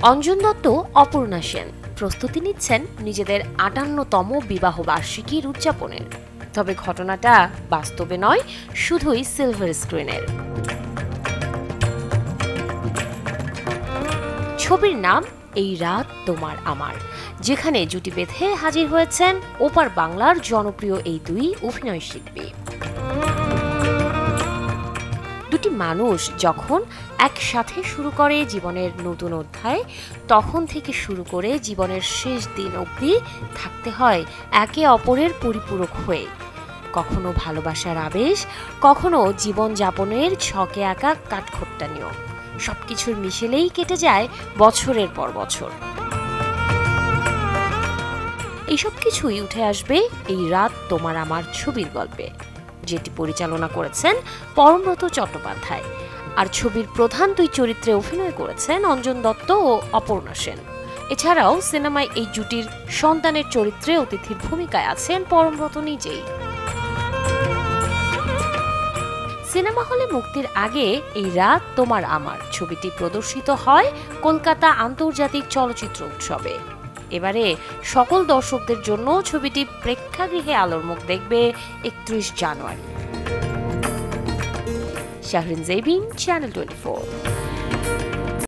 অঞ্জন দত্ত, অপর্ণা সেন প্রস্তুতি নিচ্ছেন নিজেদের ৫৮তম বিবাহ বার্ষিকীর উদযাপনের। তবে ঘটনাটা বাস্তবে নয়, শুধুই সিলভার স্ক্রিনের। ছবির নাম এই রাত তোমার আমার, যেখানে জুটি বেঁধে হাজির হয়েছেন ওপার বাংলার জনপ্রিয় এই দুই অভিনয় শিল্পী। দুটি মানুষ যখন একসাথে শুরু করে জীবনের নতুন অধ্যায়, তখন থেকে শুরু করে জীবনের শেষ দিন অবধি থাকতে হয় একে অপরের পরিপূরক হয়ে। কখনো ভালোবাসার আবেশ, কখনো জীবনযাপনের ছকে আঁকা কাঠখোট্টা নিয়ম, সবকিছুর মিশেলেই কেটে যায় বছরের পর বছর। এইসব কিছুই উঠে আসবে এই রাত তোমার আমার ছবির গল্পে, যেটি পরিচালনা করেছেন পরমব্রত চট্টোপাধ্যায়। আর ছবির প্রধান দুই চরিত্রে অভিনয় করেছেন অঞ্জন দত্ত ও অপর্ণা সেন। এছাড়াও সিনেমায় এই জুটির সন্তানের চরিত্রে অতিথির ভূমিকায় আছেন পরমব্রত নিজেই। সিনেমা হলে মুক্তির আগে এই রাত তোমার আমার ছবিটি প্রদর্শিত হয় কলকাতা আন্তর্জাতিক চলচ্চিত্র উৎসবে। এবারে সকল দর্শকদের জন্য ছবিটি প্রেক্ষাগৃহে আলোর মুখ দেখবে ৩১ জানুয়ারি। শাহরিন জেবিন, চ্যানেল 24।